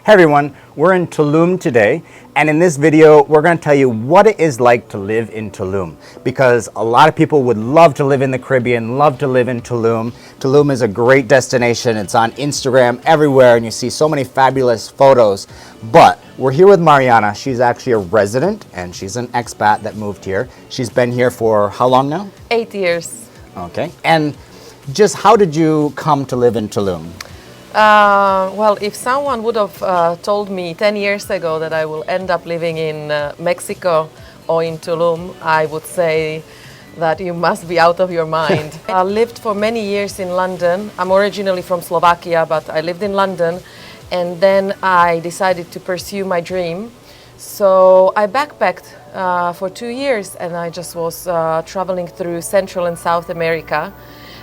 Hey everyone, we're in Tulum today, and in this video we're going to tell you what it is like to live in Tulum, because a lot of people would love to live in the Caribbean, love to live in Tulum. Tulum is a great destination. It's on Instagram everywhere and you see so many fabulous photos. But we're here with Mariana. She's actually a resident and she's an expat that moved here. She's been here for how long now? 8 years. Okay. And just how did you come to live in Tulum? Well, if someone would have told me 10 years ago that I will end up living in Mexico or in Tulum, I would say that you must be out of your mind. I lived for many years in London. I'm originally from Slovakia, but I lived in London, and then I decided to pursue my dream. So I backpacked for 2 years, and I just was traveling through Central and South America.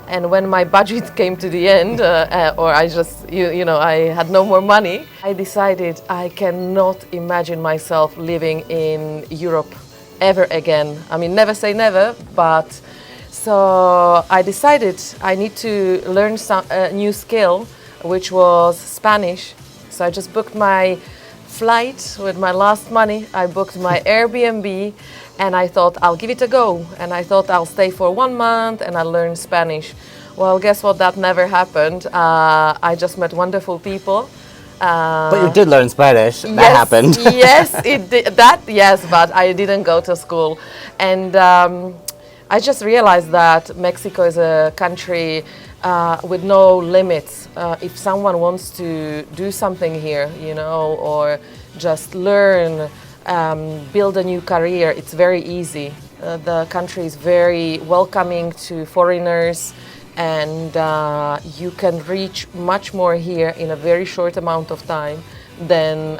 And when my budget came to the end, or I just, I had no more money, I decided I cannot imagine myself living in Europe ever again. I mean, never say never, but so I decided I need to learn some new skill, which was Spanish. So I just booked my flight with my last money. I booked my Airbnb. And I thought, I'll give it a go. And I thought I'll stay for 1 month and I'll learn Spanish. Well, guess what? That never happened. I just met wonderful people. But you did learn Spanish. That happened. Yes, it did. Yes, but I didn't go to school. And I just realized that Mexico is a country with no limits. If someone wants to do something here, or just learn, build a new career, it's very easy. The country is very welcoming to foreigners, and you can reach much more here in a very short amount of time than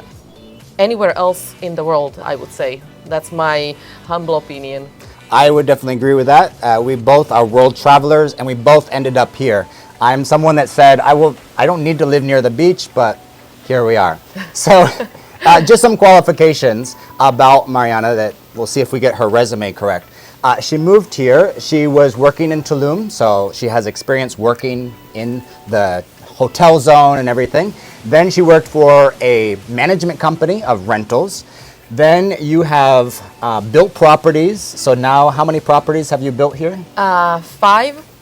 anywhere else in the world, I would say. That's my humble opinion. I would definitely agree with that. We both are world travelers and we both ended up here. I'm someone that said, I don't need to live near the beach, but here we are. So just some qualifications about Mariana that we'll see if we get her resume correct. She moved here. She was working in Tulum, so she has experience working in the hotel zone and everything. Then she worked for a management company of rentals. Then you have built properties. So now how many properties have you built here? 5.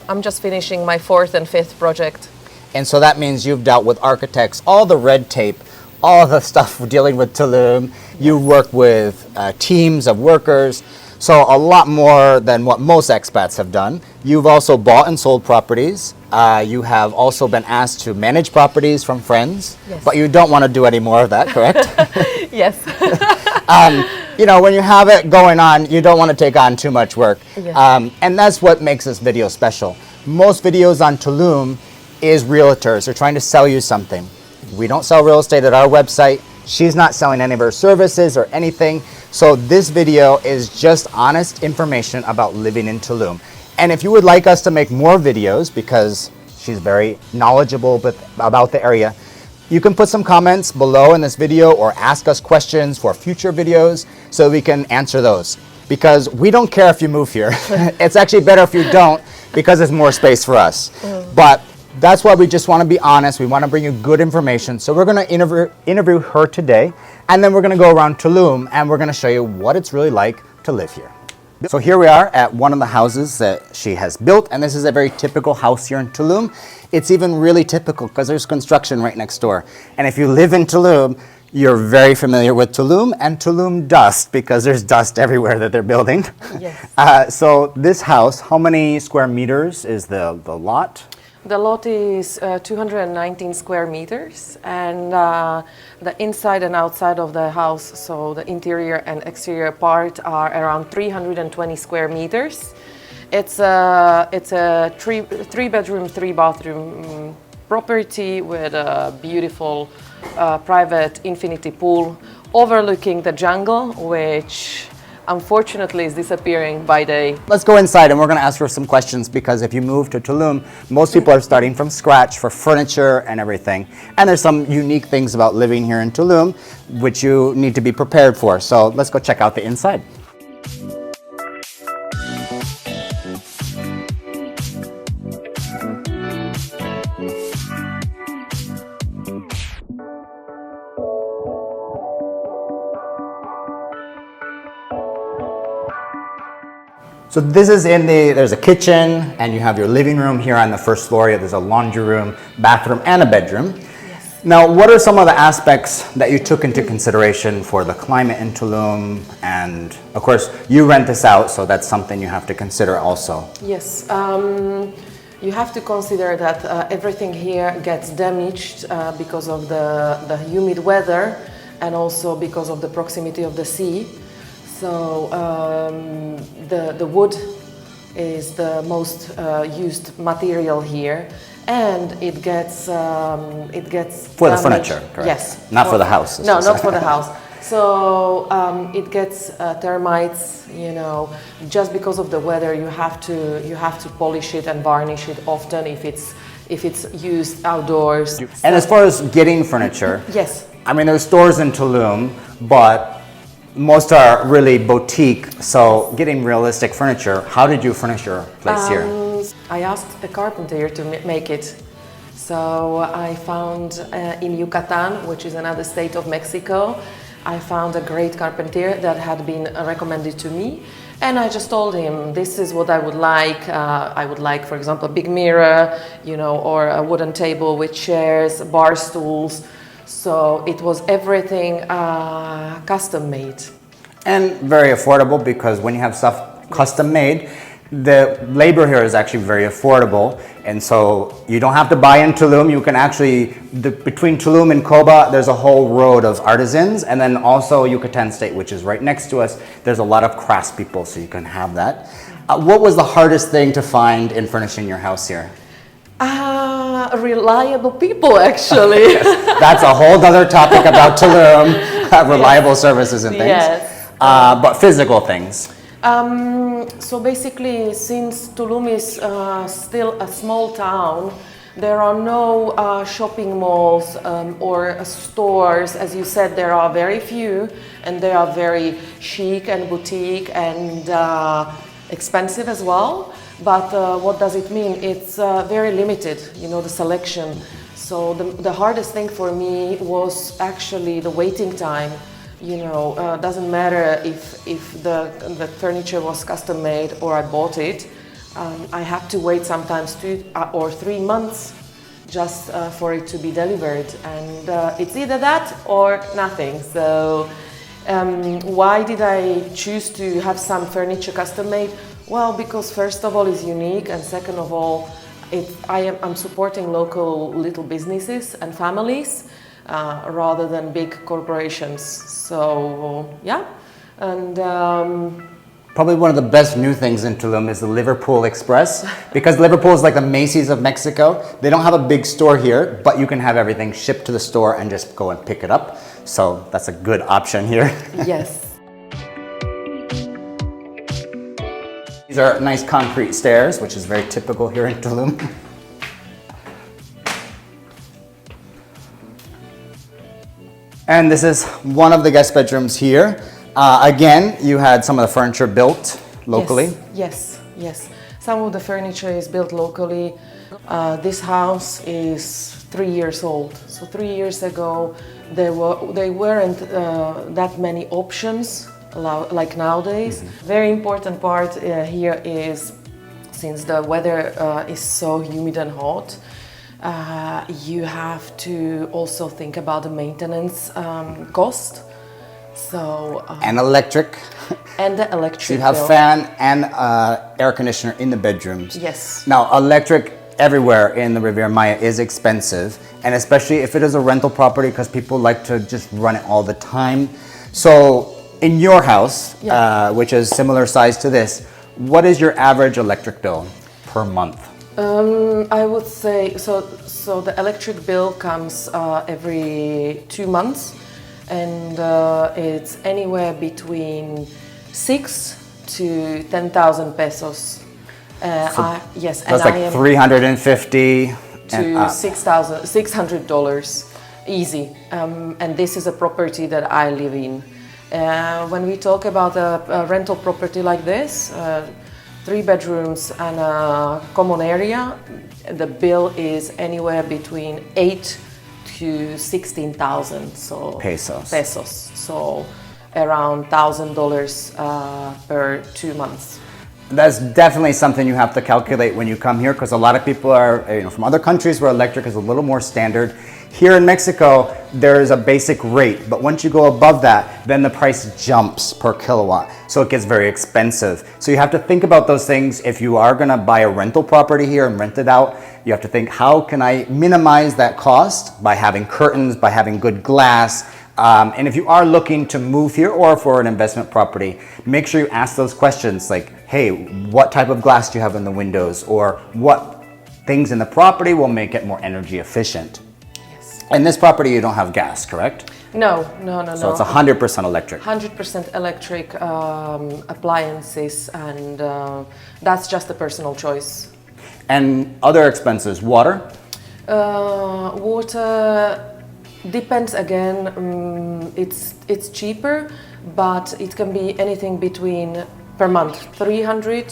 I'm just finishing my 4th and 5th project. And so that means you've dealt with architects, all the red tape, all the stuff dealing with Tulum. You work with teams of workers, so a lot more than what most expats have done. You've also bought and sold properties. You have also been asked to manage properties from friends, yes. But you don't want to do any more of that, correct? Yes. When you have it going on, you don't want to take on too much work. Yes. And that's what makes this video special. Most videos on Tulum is realtors. They're trying to sell you something. We don't sell real estate at our website. She's not selling any of her services or anything. So this video is just honest information about living in Tulum. And if you would like us to make more videos, because she's very knowledgeable about the area, you can put some comments below in this video or ask us questions for future videos so we can answer those. Because we don't care if you move here. It's actually better if you don't, because there's more space for us. But that's why we just want to be honest. We want to bring you good information. So we're going to interview her today, and then we're going to go around Tulum and we're going to show you what it's really like to live here. So here we are at one of the houses that she has built, and this is a very typical house here in Tulum. It's even really typical because there's construction right next door. And if you live in Tulum, you're very familiar with Tulum and Tulum dust, because there's dust everywhere that they're building. Yes. So this house, how many square meters is the lot? The lot is 219 square meters, and the inside and outside of the house, so the interior and exterior part, are around 320 square meters. It's a three bedroom, 3 bathroom property with a beautiful private infinity pool overlooking the jungle, which unfortunately is disappearing by day. Let's go inside and we're going to ask her some questions, because if you move to Tulum, most people are starting from scratch for furniture and everything. And there's some unique things about living here in Tulum which you need to be prepared for. So let's go check out the inside. So this is there's a kitchen, and you have your living room here on the first floor. There's a laundry room, bathroom, and a bedroom. Yes. Now, what are some of the aspects that you took into consideration for the climate in Tulum? And of course, you rent this out, so that's something you have to consider also. Yes. You have to consider that everything here gets damaged because of the humid weather and also because of the proximity of the sea. So the wood is the most used material here, and it gets For the damaged. furniture, correct? Yes. Not for the house. No, not for the house. So it gets termites. Just because of the weather, you have to polish it and varnish it often if it's used outdoors. And as far as getting furniture, yes. I mean, there's stores in Tulum, but most are really boutique. So getting realistic furniture, how did you furnish your place here? I asked a carpenter to make it. So I found in Yucatan, which is another state of Mexico, I found a great carpenter that had been recommended to me. And I just told him, this is what I would like. I would like, for example, a big mirror, or a wooden table with chairs, bar stools. So it was everything custom made. And very affordable, because when you have stuff custom made, the labor here is actually very affordable. And so you don't have to buy in Tulum. You can actually, between Tulum and Coba, there's a whole road of artisans. And then also Yucatan State, which is right next to us, there's a lot of craftspeople, so you can have that. What was the hardest thing to find in furnishing your house here? Reliable people, actually. Yes. That's a whole other topic about Tulum, reliable services and things. Yes. But physical things. So basically, since Tulum is still a small town, there are no shopping malls or stores. As you said, there are very few, and they are very chic and boutique and expensive as well. But what does it mean? It's very limited, the selection. So the hardest thing for me was actually the waiting time. Doesn't matter if the furniture was custom made or I bought it. I have to wait sometimes 2 or 3 months just for it to be delivered. And it's either that or nothing. So why did I choose to have some furniture custom made? Well, because first of all, it's unique, and second of all, I'm supporting local little businesses and families rather than big corporations. So yeah, and probably one of the best new things in Tulum is the Liverpool Express, because Liverpool is like the Macy's of Mexico. They don't have a big store here, but you can have everything shipped to the store and just go and pick it up. So that's a good option here. Yes. These are nice concrete stairs, which is very typical here in Tulum. And this is one of the guest bedrooms here. Again, you had some of the furniture built locally. Yes. Some of the furniture is built locally. This house is 3 years old. So 3 years ago, there weren't that many options like nowadays. Mm-hmm. Very important part here is, since the weather is so humid and hot, you have to also think about the maintenance cost. So and electric. And the electric. So you have bill. fan and air conditioner in the bedrooms. Yes. Now, electric everywhere in the Riviera Maya is expensive, and especially if it is a rental property, because people like to just run it all the time. So in your house, which is similar size to this, what is your average electric bill per month? I would say, so the electric bill comes every 2 months, and it's anywhere between 6 to 10,000 pesos. Yes, That's and like $350 to $600 easy. And this is a property that I live in. When we talk about a rental property like this, 3 bedrooms and a common area, the bill is anywhere between 8 to 16,000 pesos. So around $1,000 per 2 months. That's definitely something you have to calculate when you come here, because a lot of people are, from other countries where electric is a little more standard. Here in Mexico, there is a basic rate, but once you go above that, then the price jumps per kilowatt. So it gets very expensive. So you have to think about those things. If you are gonna buy a rental property here and rent it out, you have to think, how can I minimize that cost by having curtains, by having good glass, and if you are looking to move here or for an investment property, make sure you ask those questions like, hey, what type of glass do you have in the windows? Or what things in the property will make it more energy efficient? Yes. In this property, you don't have gas, correct? No. So it's 100% electric. 100% electric appliances, and that's just a personal choice. And other expenses, water? Water depends again. It's cheaper, but it can be anything between per month 300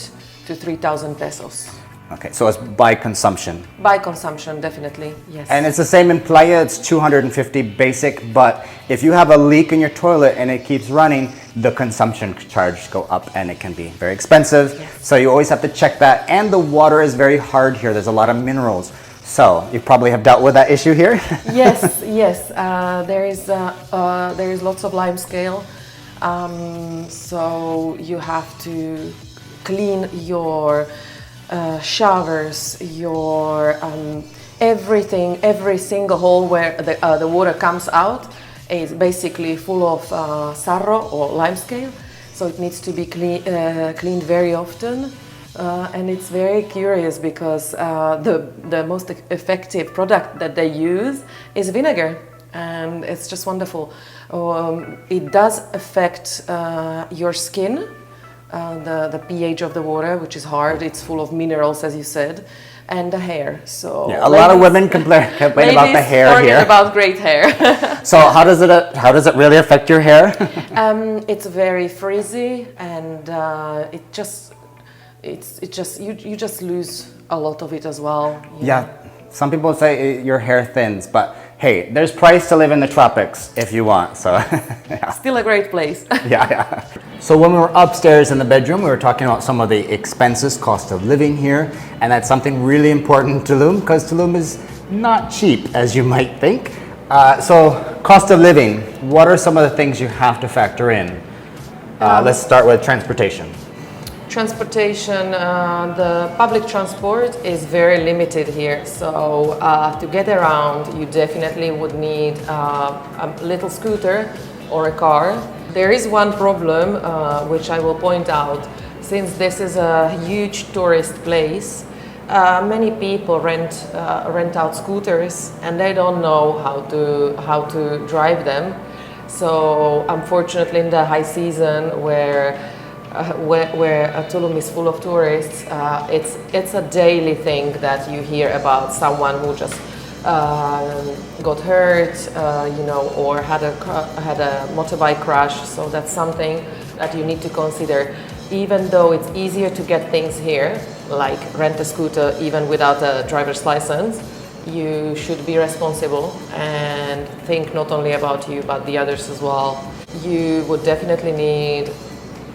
to 3,000 pesos. Okay, so it's by consumption. By consumption, definitely, yes. And it's the same in Playa, it's 250 basic, but if you have a leak in your toilet and it keeps running, the consumption charge go up and it can be very expensive. Yes. So you always have to check that. And the water is very hard here, there's a lot of minerals. So you probably have dealt with that issue here? Yes. There is lots of limescale, so you have to clean your showers, your everything, every single hole where the water comes out is basically full of sarro or limescale, so it needs to be cleaned very often. And it's very curious because the most effective product that they use is vinegar, and it's just wonderful. It does affect your skin, the pH of the water, which is hard. It's full of minerals, as you said, and the hair. So yeah, a lot of women complain about the hair here. About great hair. So how does it really affect your hair? It's very frizzy, and you just lose a lot of it as well. Yeah, some people say your hair thins, but hey, there's price to live in the tropics if you want. So yeah. Still a great place. Yeah. So when we were upstairs in the bedroom, we were talking about some of the expenses, cost of living here, and that's something really important in Tulum, because Tulum is not cheap as you might think. So cost of living, what are some of the things you have to factor in? Let's start with transportation. Transportation, the public transport is very limited here, so to get around you definitely would need a little scooter or a car. There is one problem which I will point out. Since this is a huge tourist place, many people rent out scooters and they don't know how to drive them. So unfortunately in the high season where Tulum is full of tourists, it's a daily thing that you hear about someone who just got hurt, or had a motorbike crash. So that's something that you need to consider. Even though it's easier to get things here, like rent a scooter even without a driver's license, you should be responsible and think not only about you but the others as well. You would definitely need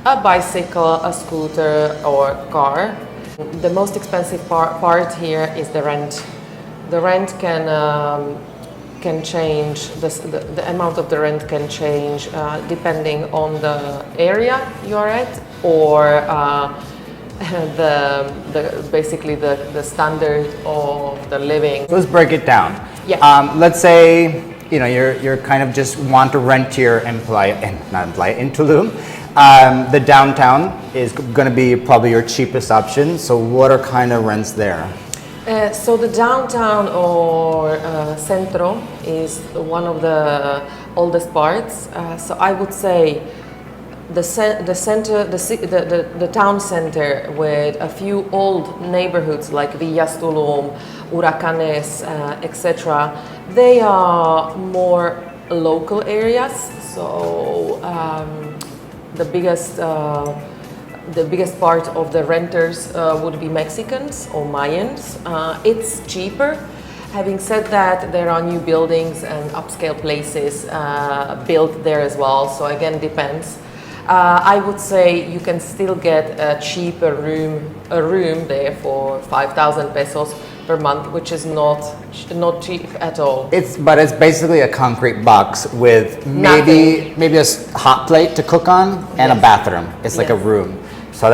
a bicycle, a scooter or car. The most expensive part here is the rent. The rent can change, the amount of the rent can change depending on the area you are at, or basically the standard of the living. Let's break it down. Yeah. Let's say you're kind of just want to rent here in Tulum. The downtown is going to be probably your cheapest option. So what are kind of rents there? So the downtown or centro is one of the oldest parts. So I would say the town center with a few old neighborhoods like Villas Tulum, Huracanes, etc. They are more local areas. So the biggest part of the renters would be Mexicans or Mayans. It's cheaper. Having said that, there are new buildings and upscale places built there as well. So again, depends. I would say you can still get a cheaper room there for 5,000 pesos per month, which is not cheap at all. But it's basically a concrete box with maybe a hot plate to cook on and a bathroom. It's like a room. So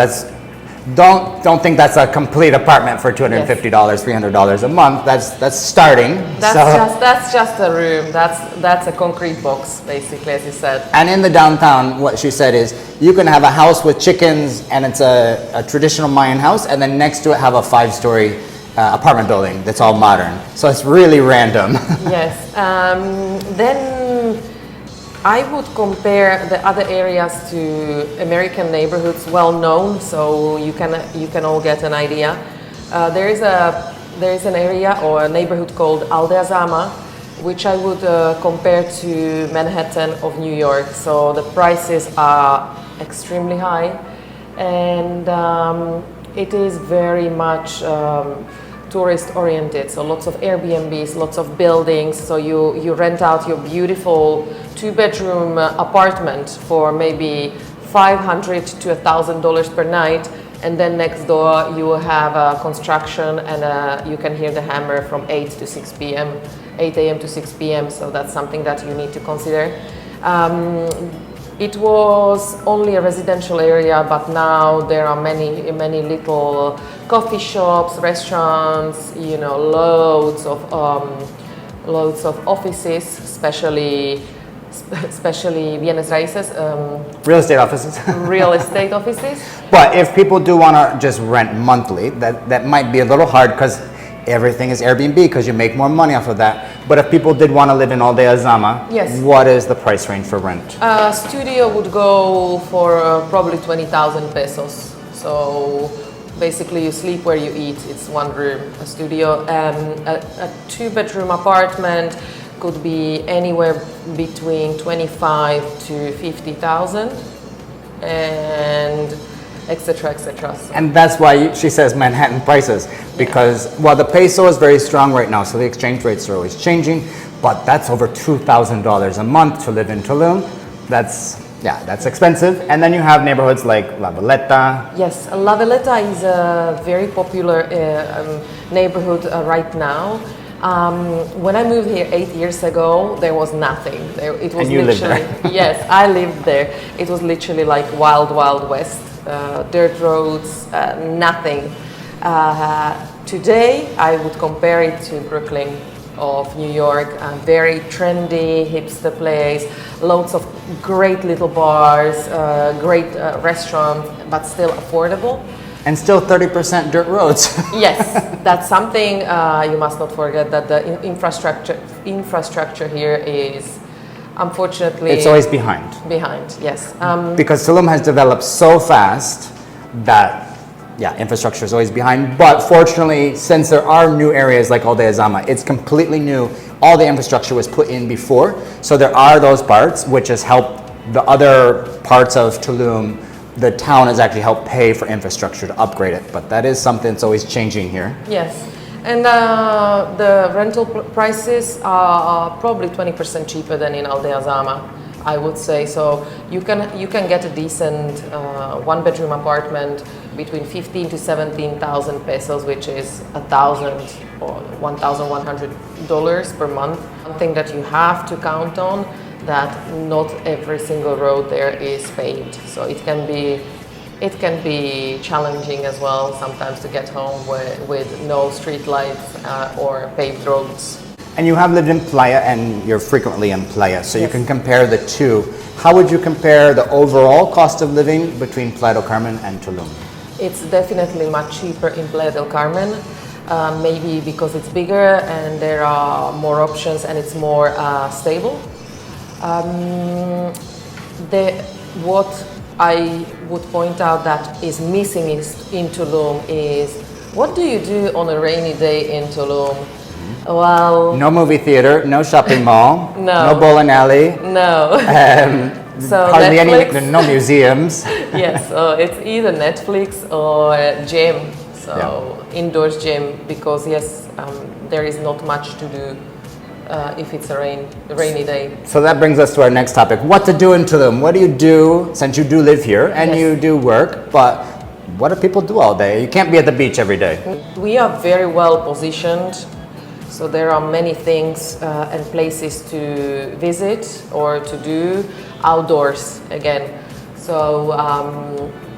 don't think that's a complete apartment for $250, $300 a month. That's starting. That's just a room. That's a concrete box, basically, as you said. And in the downtown, what she said is you can have a house with chickens, and it's a traditional Mayan house, and then next to it have a 5-story apartment building that's all modern. So it's really random. Yes. Then I would compare the other areas to American neighborhoods, well known, so you can all get an idea. There is an area or a neighborhood called Aldea Zama, which I would compare to Manhattan of New York. So the prices are extremely high, and it is very much tourist oriented, so lots of Airbnbs, lots of buildings, so you rent out your beautiful 2-bedroom apartment for maybe $500 to $1,000 per night, and then next door you will have a construction, and you can hear the hammer from 8 a.m. to 6 p.m. So that's something that you need to consider. It was only a residential area, but now there are many little coffee shops, restaurants, loads of offices, especially bienes raíces, real estate offices. Real estate offices. But if people do want to just rent monthly, that might be a little hard because everything is Airbnb because you make more money off of that. But if people did want to live in Aldea Zama, what is the price range for rent? A studio would go for probably 20,000 pesos. So basically you sleep where you eat. It's one room, a studio. A 2-bedroom apartment could be anywhere between 25 to 50,000 and etc. So. And that's why she says Manhattan prices, because the peso is very strong right now, so the exchange rates are always changing, but that's over $2,000 a month to live in Tulum. That's expensive. And then you have neighborhoods like La Villeta. Yes, La Villeta is a very popular neighborhood right now. When I moved here 8 years ago, there was nothing. It was and you lived there? Yes, I lived there. It was literally like wild west. Dirt roads, nothing. Today, I would compare it to Brooklyn of New York. A very trendy, hipster place, loads of great little bars, great restaurants, but still affordable. And still 30% dirt roads. Yes, that's something you must not forget, that the infrastructure here is, unfortunately, it's always behind. Yes. Because Tulum has developed so fast that, infrastructure is always behind. But fortunately, since there are new areas like Aldea Zama, it's completely new. All the infrastructure was put in before. So there are those parts which has helped the other parts of Tulum. The town has actually helped pay for infrastructure to upgrade it. But that is something that's always changing here. Yes. And the rental prices are probably 20% cheaper than in Aldea Zama, I would say. So you can get a decent 1-bedroom apartment between 15 to 17,000 pesos, which is $1,000 or $1,100 per month. Something that you have to count on, that not every single road there is paved. So it can be challenging as well sometimes to get home with no street lights or paved roads. And you have lived in Playa, and you're frequently in Playa, so you can compare the two. How would you compare the overall cost of living between Playa del Carmen and Tulum? It's definitely much cheaper in Playa del Carmen, maybe because it's bigger and there are more options and it's more stable. What I would point out that is missing in Tulum is, what do you do on a rainy day in Tulum? Well, no movie theater, no shopping mall, no bowling alley, no. So hardly Netflix, no museums. Yes, so it's either Netflix or gym, so indoors gym, because there is not much to do if it's a rainy day. So that brings us to our next topic. What to do in Tulum? What do you do, since you do live here and Yes. you do work, but what do people do all day? You can't be at the beach every day. We are very well positioned, so there are many things and places to visit or to do outdoors again. So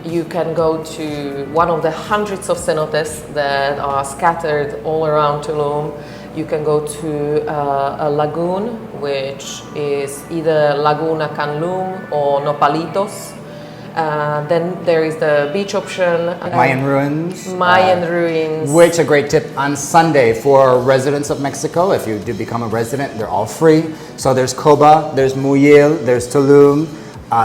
you can go to one of the hundreds of cenotes that are scattered all around Tulum. You can go to a lagoon, which is either Laguna Canlum or Nopalitos. Then there is the beach option. Mayan ruins. Mayan ruins. Which a great tip on Sunday for residents of Mexico. If you do become a resident, they're all free. So there's Coba, there's Muyil, there's Tulum.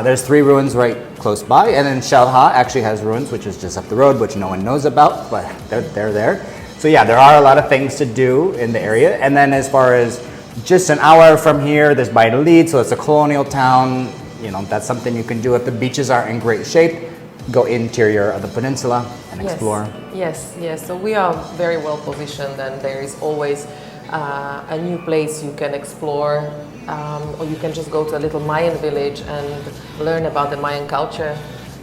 There's 3 ruins right close by, and then Xel-Ha actually has ruins, which is just up the road, which no one knows about, but they're there. So yeah, there are a lot of things to do in the area. And then as far as just an hour from here, there's Valladolid, so it's a colonial town. You know, that's something you can do if the beaches are in great shape. Go interior of the peninsula and explore. Yes. So we are very well positioned, and there is always a new place you can explore, or you can just go to a little Mayan village and learn about the Mayan culture,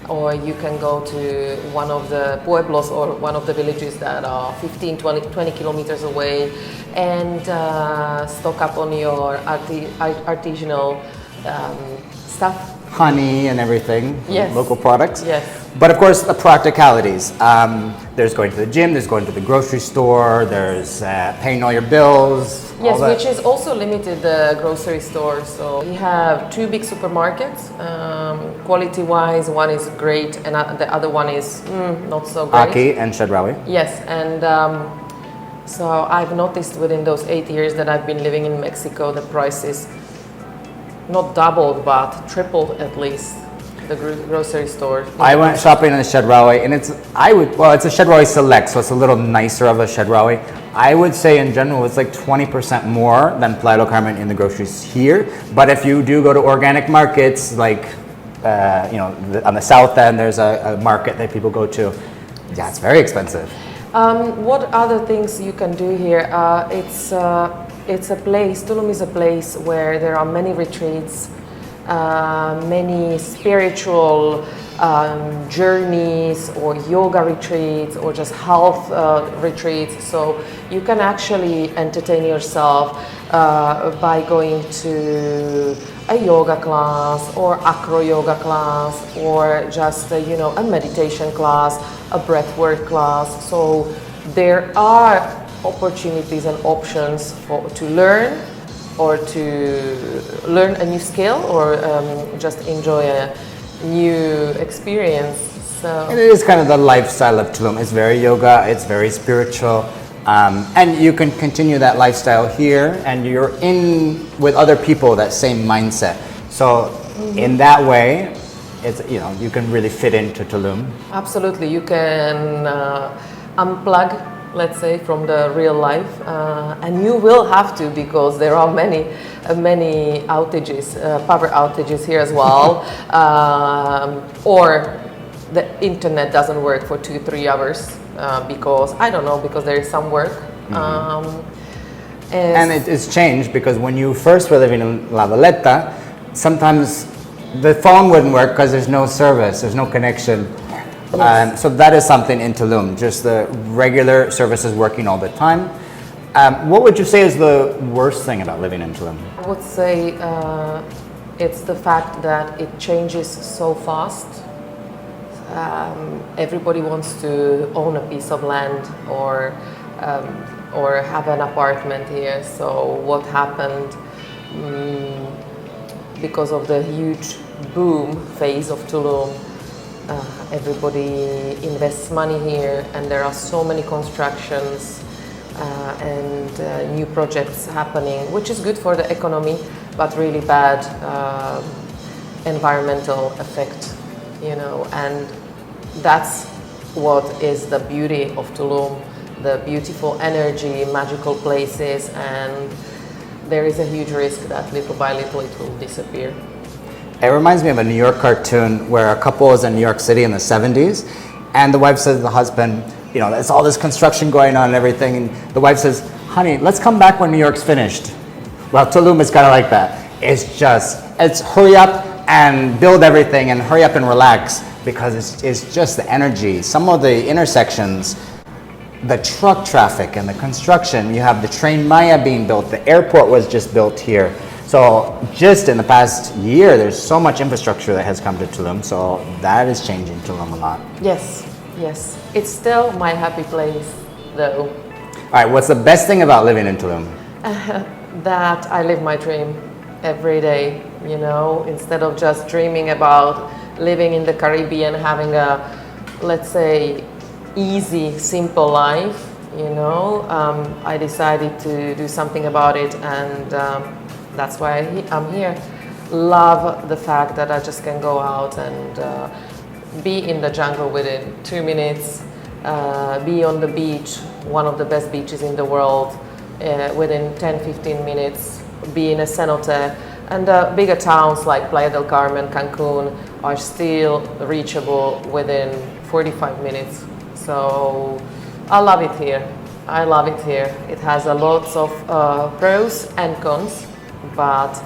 or you can go to one of the pueblos or one of the villages that are 15, 20 kilometers away and stock up on your artisanal stuff. Honey and everything, Yes. local products. Yes. But of course, the practicalities. There's going to the gym, there's going to the grocery store, there's paying all your bills. Yes, all that. which is also limited, the grocery store. So we have 2 big supermarkets. Quality-wise, one is great, and the other one is not so great. Aki and Chedraui. Yes, and so I've noticed within those 8 years that I've been living in Mexico, the prices not doubled, but tripled at least. The grocery store. I went shopping in a Chedraui, and it's a Chedraui Select, so it's a little nicer of a Chedraui. I would say in general it's like 20% more than Playa del Carmen in the groceries here. But if you do go to organic markets, like on the south end, there's a market that people go to. Yeah, it's very expensive. What other things you can do here? It's a place. Tulum is a place where there are many retreats. Many spiritual journeys or yoga retreats or just health retreats. So you can actually entertain yourself by going to a yoga class or acro yoga class or just a meditation class, a breathwork class. So there are opportunities and options to learn or to learn a new skill or just enjoy a new experience. So And it is kind of the lifestyle of Tulum. It's very yoga, it's very spiritual, and you can continue that lifestyle here, and you're in with other people that same mindset. So in that way, it's you can really fit into Tulum. absolutely, you can unplug, let's say, from the real life, and you will have to, because there are many outages, power outages here as well, or the internet doesn't work for 2-3 hours because because there is some work. And it's changed because when you first were living in La Valeta, sometimes the phone wouldn't work because there's no service, there's no connection. Yes. So that is something in Tulum, just the regular services working all the time. What would you say is the worst thing about living in Tulum? I would say it's the fact that it changes so fast. Everybody wants to own a piece of land or have an apartment here. So what happened because of the huge boom phase of Tulum? Everybody invests money here, and there are so many constructions and new projects happening, which is good for the economy, but really bad environmental effect, and that's what is the beauty of Tulum, the beautiful energy, magical places, and there is a huge risk that little by little it will disappear. It reminds me of a New York cartoon where a couple was in New York City in the 70s, and the wife says to the husband, there's all this construction going on and everything, and the wife says, honey, let's come back when New York's finished. Well, Tulum is kind of like that. It's hurry up and build everything and hurry up and relax, because it's just the energy. Some of the intersections, the truck traffic and the construction, you have the train Maya being built, the airport was just built here. So just in the past year, there's so much infrastructure that has come to Tulum, so that is changing Tulum a lot. Yes, yes. It's still my happy place, though. All right, what's the best thing about living in Tulum? That I live my dream every day, you know, instead of just dreaming about living in the Caribbean, having a, let's say, easy, simple life, you know. I decided to do something about it, and that's why I'm here. Love the fact that I just can go out and be in the jungle within 2 minutes, be on the beach, one of the best beaches in the world, within 10-15 minutes, be in a cenote. And bigger towns like Playa del Carmen, Cancun are still reachable within 45 minutes. So I love it here. I love it here. It has a lots of pros and cons, but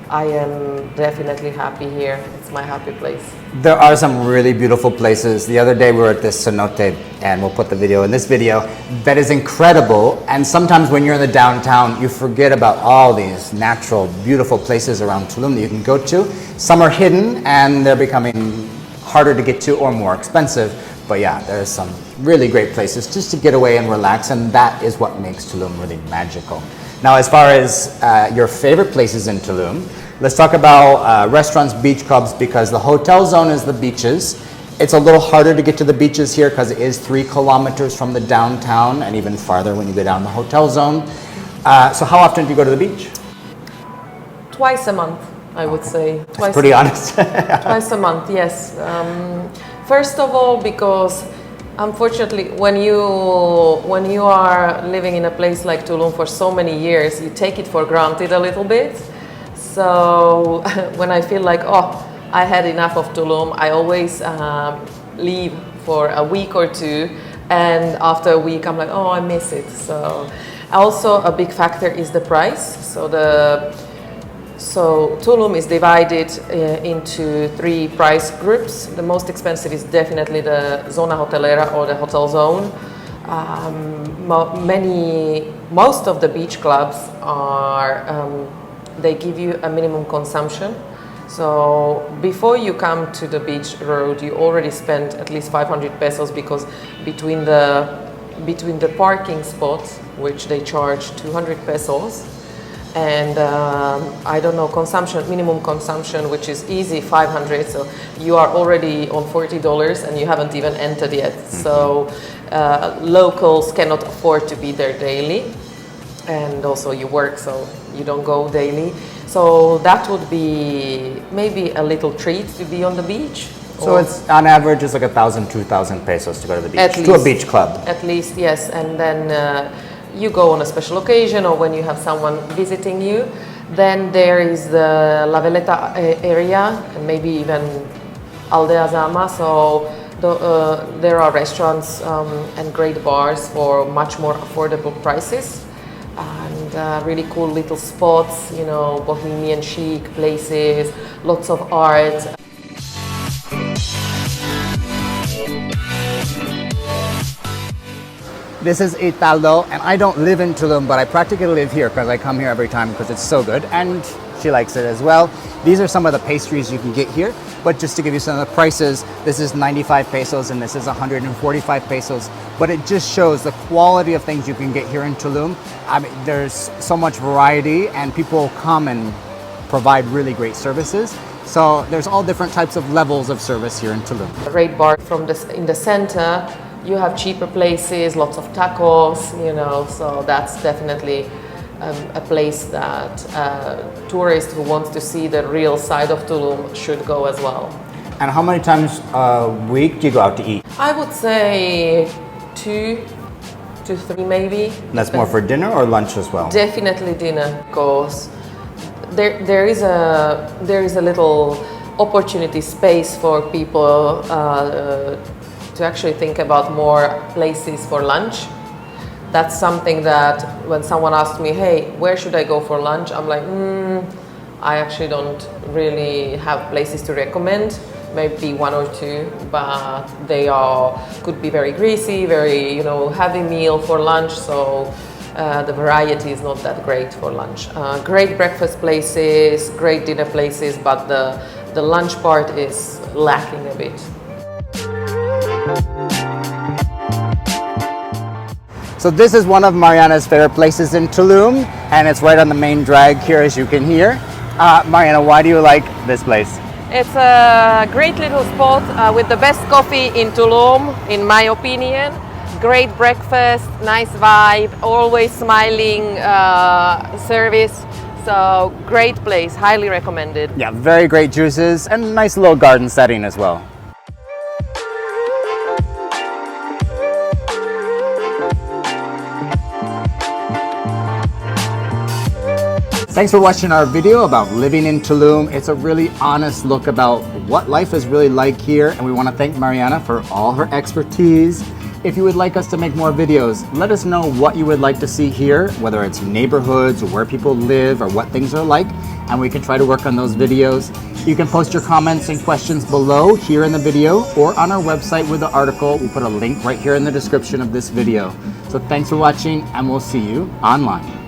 I am definitely happy here. It's my happy place. There are some really beautiful places. The other day we were at this cenote, and we'll put the video in this video, that is incredible. And sometimes when you're in the downtown, you forget about all these natural, beautiful places around Tulum that you can go to. Some are hidden and they're becoming harder to get to or more expensive. But yeah, there's some really great places just to get away and relax, and that is what makes Tulum really magical. Now, as far as your favorite places in Tulum, let's talk about restaurants, beach clubs, because the hotel zone is the beaches. It's a little harder to get to the beaches here because it is 3 kilometers from the downtown and even farther when you go down the hotel zone. So how often do you go to the beach? Twice a month, I would say. That's pretty honest. Twice a month, yes. First of all, because unfortunately, when you are living in a place like Tulum for so many years, you take it for granted a little bit. So when I feel like, oh, I had enough of Tulum, I always leave for a week or two, and after a week I'm like, oh, I miss it. So also a big factor is the price. So Tulum is divided into 3 price groups. The most expensive is definitely the zona hotelera, or the hotel zone. Most of the beach clubs are, they give you a minimum consumption. So before you come to the beach road, you already spent at least 500 pesos, because between the parking spots, which they charge 200 pesos, and I don't know, minimum consumption, which is easy 500, so you are already on $40 and you haven't even entered yet. Mm-hmm. So locals cannot afford to be there daily, and also you work, so you don't go daily. So that would be maybe a little treat to be on the beach. So it's on average, it's like 1,000, 2,000 pesos to go to the beach, at least, to a beach club. At least, yes, and then you go on a special occasion or when you have someone visiting you. Then there is the La Veleta area, and maybe even Aldea Zama. So there are restaurants and great bars for much more affordable prices, and really cool little spots, you know, bohemian chic places, lots of art. This is Italdo, and I don't live in Tulum, but I practically live here because I come here every time because it's so good, and she likes it as well. These are some of the pastries you can get here, but just to give you some of the prices, this is 95 pesos and this is 145 pesos, but it just shows the quality of things you can get here in Tulum. I mean, there's so much variety, and people come and provide really great services. So there's all different types of levels of service here in Tulum. Great bar in the center. You have cheaper places, lots of tacos, you know, so that's definitely a place that tourists who want to see the real side of Tulum should go as well. And how many times a week do you go out to eat? I would say 2 to 3 maybe. And that's more for dinner or lunch as well? Definitely dinner, because there is a little opportunity space for people to actually think about more places for lunch. that's something that when someone asks me, hey, where should I go for lunch? I'm like, I actually don't really have places to recommend. Maybe one or two, but they could be very greasy, very heavy meal for lunch. So the variety is not that great for lunch. Great breakfast places, great dinner places, but the lunch part is lacking a bit. So this is one of Mariana's favorite places in Tulum, and it's right on the main drag here, as you can hear. Mariana, why do you like this place? It's a great little spot with the best coffee in Tulum, in my opinion. Great breakfast, nice vibe, always smiling service. So great place, highly recommended. Yeah, very great juices and nice little garden setting as well. Thanks for watching our video about living in Tulum. It's a really honest look about what life is really like here, and we want to thank Mariana for all her expertise. If you would like us to make more videos, let us know what you would like to see here, whether it's neighborhoods or where people live or what things are like, and we can try to work on those videos. You can post your comments and questions below here in the video or on our website with the article. We'll put a link right here in the description of this video. So thanks for watching, and we'll see you online.